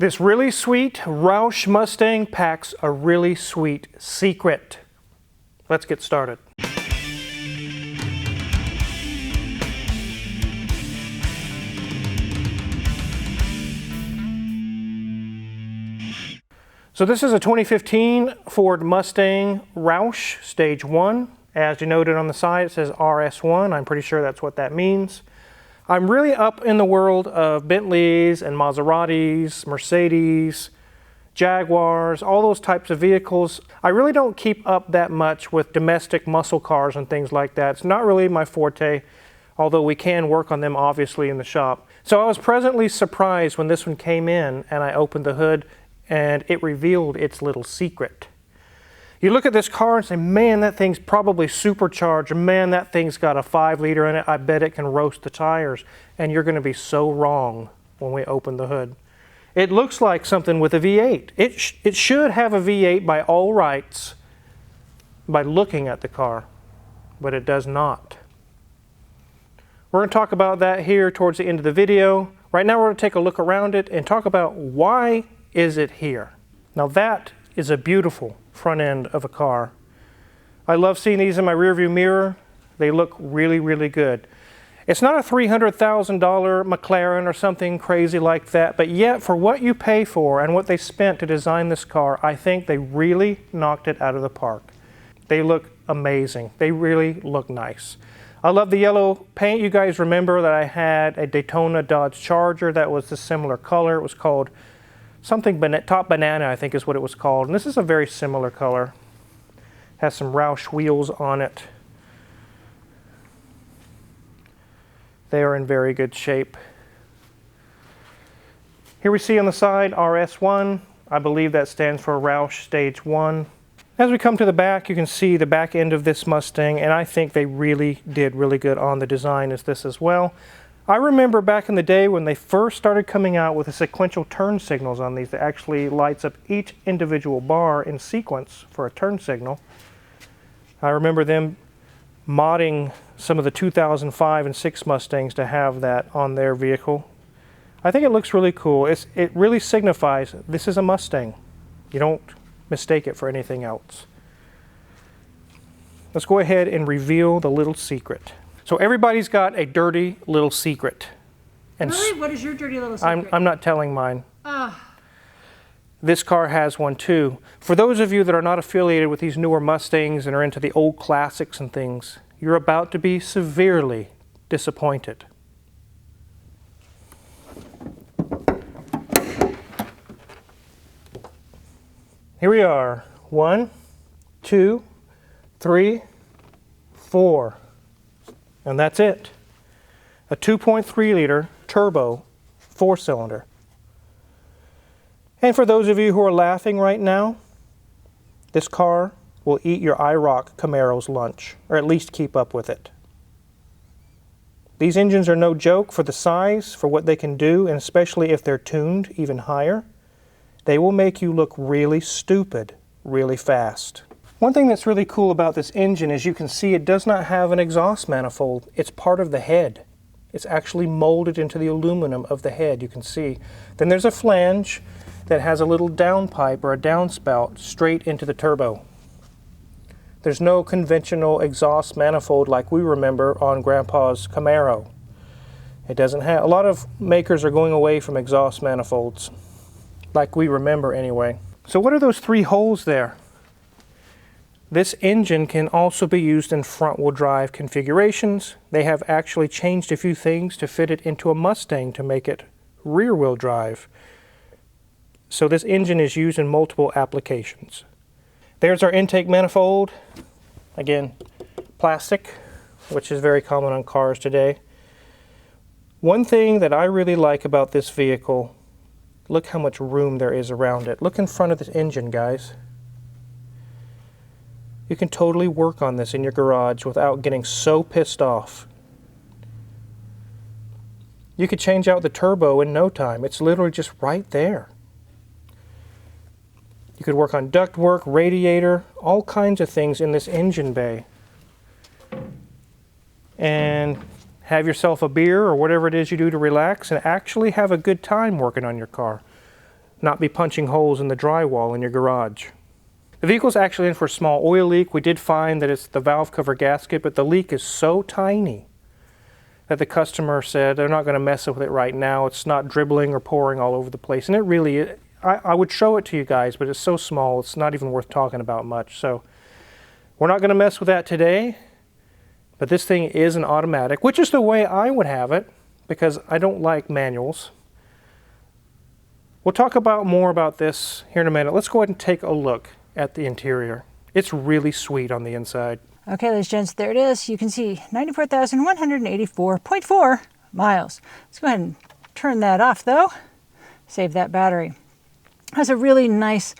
This really sweet Roush Mustang packs a really sweet secret. Let's get started. So this is a 2015 Ford Mustang Roush Stage One. As you noted on the side, it says RS1. I'm pretty sure that's what that means. I'm really up in the world of Bentleys and Maseratis, Mercedes, Jaguars, all those types of vehicles. I really don't keep up that much with domestic muscle cars and things like that. It's not really my forte, although we can work on them obviously in the shop. So I was pleasantly surprised when this one came in and I opened the hood and it revealed its little secret. You look at this car and say, man, that thing's probably supercharged. Man, that thing's got a 5-liter in it. I bet it can roast the tires. And you're going to be so wrong when we open the hood. It looks like something with a V8. It should have a V8 by all rights by looking at the car, but it does not. We're going to talk about that here towards the end of the video. Right now we're going to take a look around it and talk about why is it here. Now that is a beautiful front end of a car. I love seeing these in my rearview mirror. They look really, really good. It's not a $300,000 McLaren or something crazy like that, but yet for what you pay for and what they spent to design this car, I think they really knocked it out of the park. They look amazing. They really look nice. I love the yellow paint. You guys remember that I had a Daytona Dodge Charger that was a similar color. It was called something Top Banana, I think is what it was called. And this is a very similar color. Has some Roush wheels on it. They are in very good shape. Here we see on the side RS1. I believe that stands for Roush Stage One. As we come to the back, you can see the back end of this Mustang, and I think they really did really good on the design as this as well. I remember back in the day when they first started coming out with the sequential turn signals on these that actually lights up each individual bar in sequence for a turn signal. I remember them modding some of the 2005 and 6 Mustangs to have that on their vehicle. I think it looks really cool. It really signifies this is a Mustang. You don't mistake it for anything else. Let's go ahead and reveal the little secret. So everybody's got a dirty little secret. And really? What is your dirty little secret? I'm not telling mine. This car has one too. For those of you that are not affiliated with these newer Mustangs and are into the old classics and things, you're about to be severely disappointed. Here we are. 1, 2, 3, 4. And that's it. A 2.3-liter turbo 4-cylinder. And for those of you who are laughing right now, this car will eat your IROC Camaro's lunch, or at least keep up with it. These engines are no joke for the size, for what they can do, and especially if they're tuned even higher. They will make you look really stupid really fast. One thing that's really cool about this engine is you can see it does not have an exhaust manifold. It's part of the head. It's actually molded into the aluminum of the head, you can see. Then there's a flange that has a little downpipe or a downspout straight into the turbo. There's no conventional exhaust manifold like we remember on Grandpa's Camaro. It doesn't have, a lot of makers are going away from exhaust manifolds, like we remember anyway. So what are those 3 holes there? This engine can also be used in front-wheel drive configurations. They have actually changed a few things to fit it into a Mustang to make it rear-wheel drive. So this engine is used in multiple applications. There's our intake manifold. Again, plastic, which is very common on cars today. One thing that I really like about this vehicle, look how much room there is around it. Look in front of this engine, guys. You can totally work on this in your garage without getting so pissed off. You could change out the turbo in no time. It's literally just right there. You could work on ductwork, radiator, all kinds of things in this engine bay. And have yourself a beer or whatever it is you do to relax and actually have a good time working on your car. not be punching holes in the drywall in your garage. The vehicle's actually in for a small oil leak. We did find that it's the valve cover gasket, but the leak is so tiny that the customer said they're not going to mess with it right now. It's not dribbling or pouring all over the place. And it really, I would show it to you guys, but it's so small, it's not even worth talking about much. So we're not going to mess with that today, but this thing is an automatic, which is the way I would have it because I don't like manuals. We'll talk more about this here in a minute. Let's go ahead and take a look at the interior. It's really sweet on the inside. Okay, ladies and gents, there it is. You can see 94,184.4 miles. Let's go ahead and turn that off though. Save that battery. It has a really nice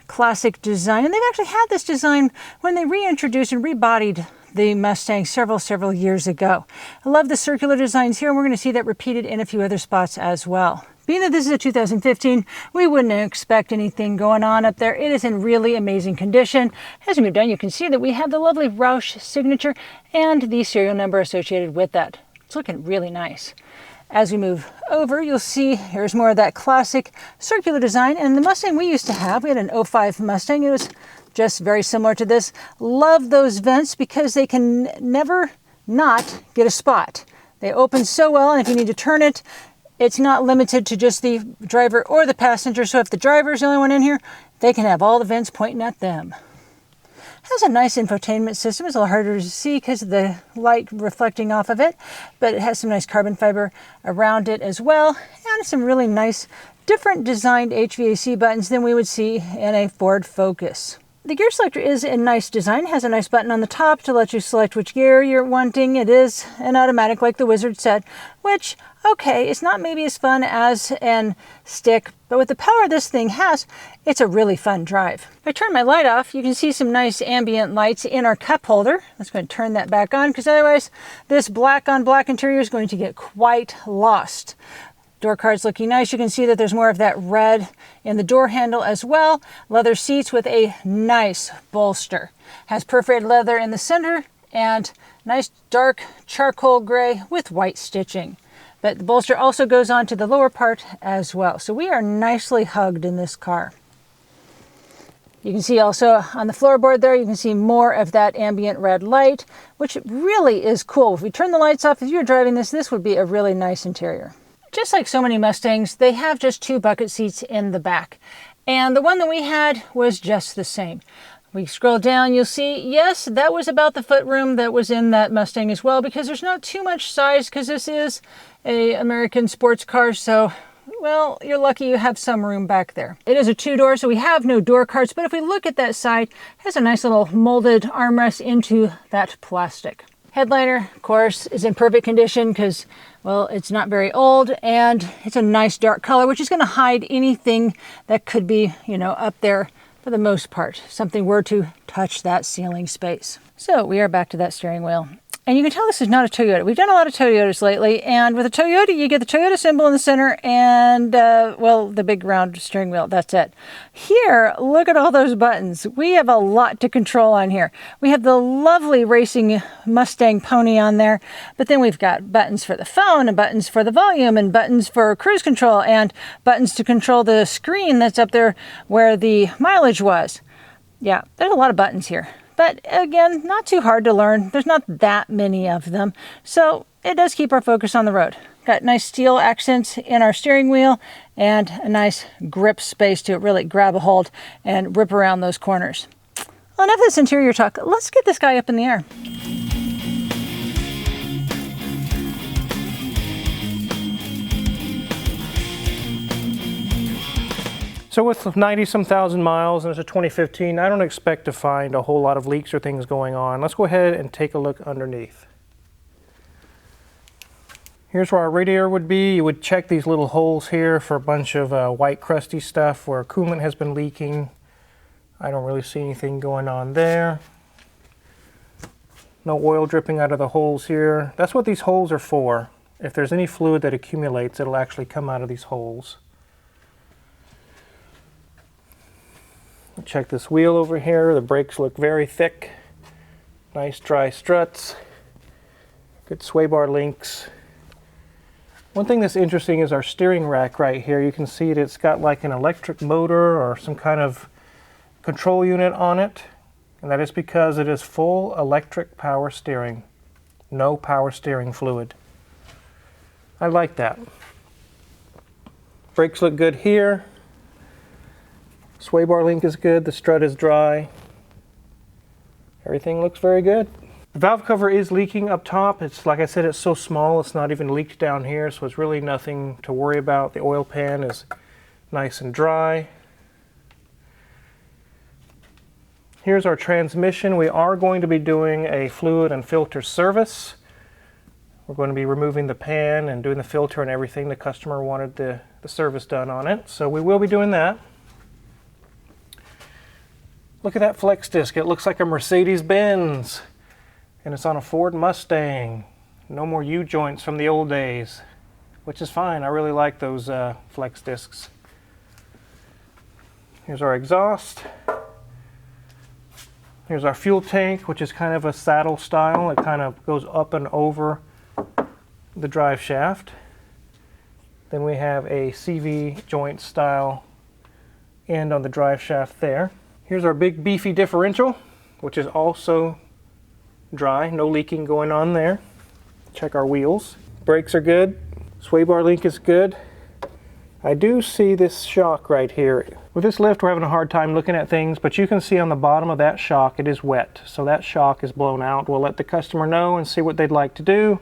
classic design, and they've actually had this design when they reintroduced and rebodied the Mustang several years ago. I love the circular designs here, and we're going to see that repeated in a few other spots as well. Being that this is a 2015, we wouldn't expect anything going on up there. It is in really amazing condition. As we move down, you can see that we have the lovely Roush signature and the serial number associated with that. It's looking really nice. As we move over, you'll see here's more of that classic circular design. And the Mustang we used to have, we had an 05 Mustang. It was just very similar to this. Love those vents because they can never not get a spot. They open so well, and if you need to turn it, it's not limited to just the driver or the passenger. So if the driver is the only one in here, they can have all the vents pointing at them. It has a nice infotainment system. It's a little harder to see because of the light reflecting off of it, but it has some nice carbon fiber around it as well, and some really nice different designed HVAC buttons than we would see in a Ford Focus. The gear selector is a nice design. It has a nice button on the top to let you select which gear you're wanting. It is an automatic like the Wizard said, which, okay, it's not maybe as fun as an stick, but with the power this thing has, it's a really fun drive. If I turn my light off, you can see some nice ambient lights in our cup holder. Let's go ahead and turn that back on because otherwise this black on black interior is going to get quite lost. Door card's looking nice. You can see that there's more of that red in the door handle as well. Leather seats with a nice bolster. Has perforated leather in the center and nice dark charcoal gray with white stitching. But the bolster also goes on to the lower part as well. So we are nicely hugged in this car. You can see also on the floorboard there, you can see more of that ambient red light, which really is cool. If we turn the lights off, if you're driving this, this would be a really nice interior. Just like so many Mustangs, they have just 2 bucket seats in the back. And the one that we had was just the same. We scroll down, you'll see, yes, that was about the footroom that was in that Mustang as well, because there's not too much size, because this is an American sports car, so, well, you're lucky you have some room back there. It is a 2-door, so we have no door cards, but if we look at that side, it has a nice little molded armrest into that plastic. Headliner, of course, is in perfect condition because, well, it's not very old, and it's a nice dark color, which is going to hide anything that could be, up there for the most part. Something were to touch that ceiling space. So we are back to that steering wheel. And you can tell this is not a Toyota. We've done a lot of Toyotas lately, and with a Toyota, you get the Toyota symbol in the center and, well, the big round steering wheel. That's it. Here, look at all those buttons. We have a lot to control on here. We have the lovely racing Mustang pony on there, but then we've got buttons for the phone and buttons for the volume and buttons for cruise control and buttons to control the screen that's up there where the mileage was. Yeah, there's a lot of buttons here. But again, not too hard to learn. There's not that many of them. So it does keep our focus on the road. Got nice steel accents in our steering wheel and a nice grip space to really grab a hold and rip around those corners. Well, enough of this interior talk. Let's get this guy up in the air. So with 90-some thousand miles and it's a 2015, I don't expect to find a whole lot of leaks or things going on. Let's go ahead and take a look underneath. Here's where our radiator would be. You would check these little holes here for a bunch of white crusty stuff where coolant has been leaking. I don't really see anything going on there. No oil dripping out of the holes here. That's what these holes are for. If there's any fluid that accumulates, it'll actually come out of these holes. Check this wheel over here. The brakes look very thick. Nice dry struts. Good sway bar links. One thing that's interesting is our steering rack right here. You can see that it's got like an electric motor or some kind of control unit on it. And that is because it is full electric power steering. No power steering fluid. I like that. Brakes look good here. Sway bar link is good. The strut is dry. Everything looks very good. The valve cover is leaking up top. It's like I said, it's so small, it's not even leaked down here, so it's really nothing to worry about. The oil pan is nice and dry. Here's our transmission. We are going to be doing a fluid and filter service. We're going to be removing the pan and doing the filter and everything. The customer wanted the service done on it, so we will be doing that. Look at that flex disc. It looks like a Mercedes-Benz. And it's on a Ford Mustang. No more U-joints from the old days, which is fine. I really like those flex discs. Here's our exhaust. Here's our fuel tank, which is kind of a saddle style. It kind of goes up and over the drive shaft. Then we have a CV joint style end on the drive shaft there. Here's our big beefy differential, which is also dry, no leaking going on there. Check our wheels. Brakes are good. Sway bar link is good. I do see this shock right here. With this lift, we're having a hard time looking at things, but you can see on the bottom of that shock, it is wet. So that shock is blown out. We'll let the customer know and see what they'd like to do,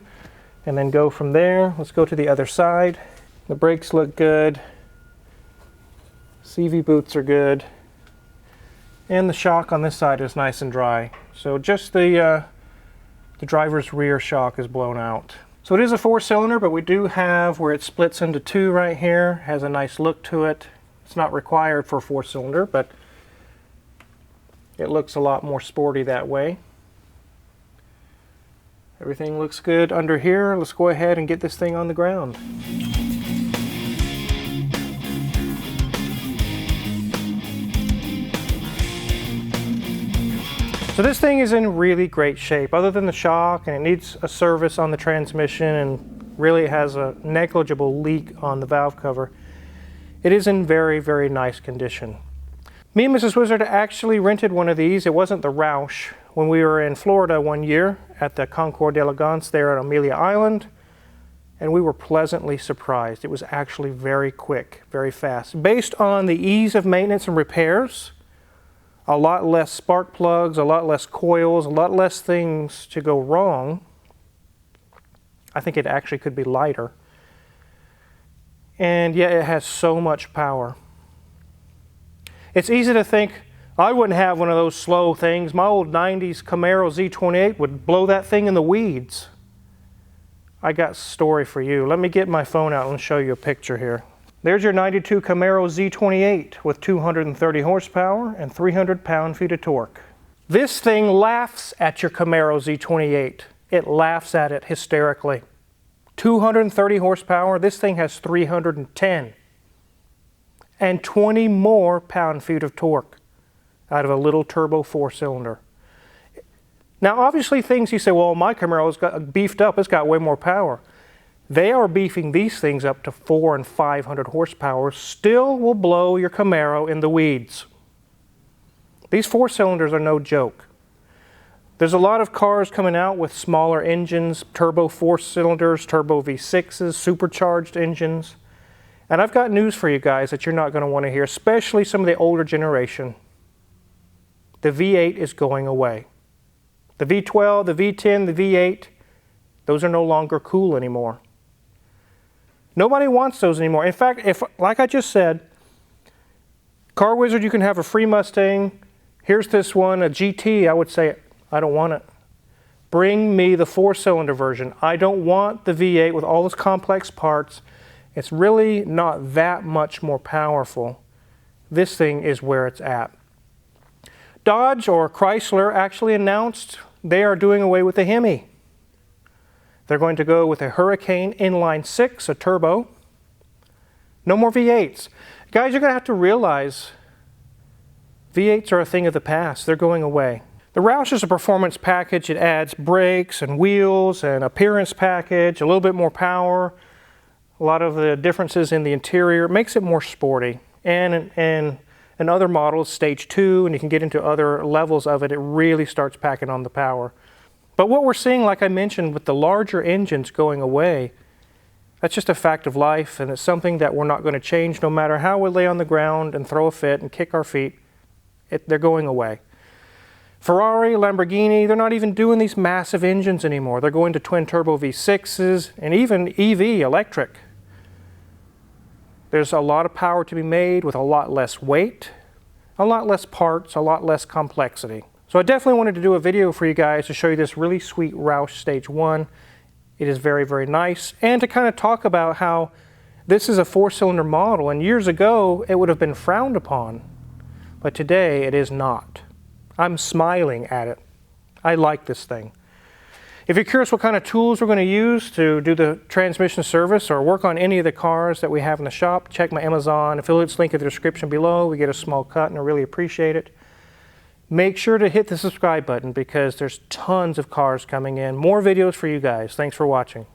and then go from there. Let's go to the other side. The brakes look good. CV boots are good. And the shock on this side is nice and dry. So just the driver's rear shock is blown out. So it is a 4-cylinder, but we do have where it splits into 2 right here. Has a nice look to it. It's not required for a 4-cylinder, but it looks a lot more sporty that way. Everything looks good under here. Let's go ahead and get this thing on the ground. So this thing is in really great shape, other than the shock, and it needs a service on the transmission, and really it has a negligible leak on the valve cover. It is in very, very nice condition. Me and Mrs. Wizard actually rented one of these. It wasn't the Roush. When we were in Florida one year at the Concours d'Elegance there at Amelia Island, and we were pleasantly surprised. It was actually very quick, very fast. Based on the ease of maintenance and repairs, a lot less spark plugs, a lot less coils, a lot less things to go wrong. I think it actually could be lighter. And yet it has so much power. It's easy to think, I wouldn't have one of those slow things. My old 90s Camaro Z28 would blow that thing in the weeds. I got a story for you. Let me get my phone out and show you a picture here. There's your 92 Camaro Z28 with 230 horsepower and 300 pound-feet of torque. This thing laughs at your Camaro Z28. It laughs at it hysterically. 230 horsepower, this thing has 310. And 20 more pound-feet of torque out of a little turbo 4-cylinder. Now obviously things you say, well, my Camaro's got beefed up, it's got way more power. They are beefing these things up to 400 and 500 horsepower, still will blow your Camaro in the weeds. These 4-cylinders are no joke. There's a lot of cars coming out with smaller engines, turbo 4-cylinders, turbo V6s, supercharged engines. And I've got news for you guys that you're not going to want to hear, especially some of the older generation. The V8 is going away. The V12, the V10, the V8, those are no longer cool anymore. Nobody wants those anymore. In fact, if, like I just said, Car Wizard, you can have a free Mustang. Here's this one, a GT. I would say, I don't want it. Bring me the 4-cylinder version. I don't want the V8 with all its complex parts. It's really not that much more powerful. This thing is where it's at. Dodge or Chrysler actually announced they are doing away with the Hemi. They're going to go with a Hurricane Inline 6, a turbo. No more V8s. Guys, you're going to have to realize V8s are a thing of the past. They're going away. The Roush is a performance package. It adds brakes and wheels and appearance package, a little bit more power, A lot of the differences in the interior makes it more sporty. And in other models, Stage 2, and you can get into other levels of it, it really starts packing on the power. But what we're seeing, like I mentioned, with the larger engines going away, that's just a fact of life, and it's something that we're not going to change no matter how we lay on the ground and throw a fit and kick our feet. They're going away. Ferrari, Lamborghini, they're not even doing these massive engines anymore. They're going to twin-turbo V6s and even EV, electric. There's a lot of power to be made with a lot less weight, a lot less parts, a lot less complexity. So I definitely wanted to do a video for you guys to show you this really sweet Roush Stage 1. It is very, very nice. And to kind of talk about how this is a 4-cylinder model, and years ago it would have been frowned upon, but today it is not. I'm smiling at it. I like this thing. If you're curious what kind of tools we're going to use to do the transmission service or work on any of the cars that we have in the shop, check my Amazon affiliates link in the description below. We get a small cut and I really appreciate it. Make sure to hit the subscribe button because there's tons of cars coming in. More videos for you guys. Thanks for watching.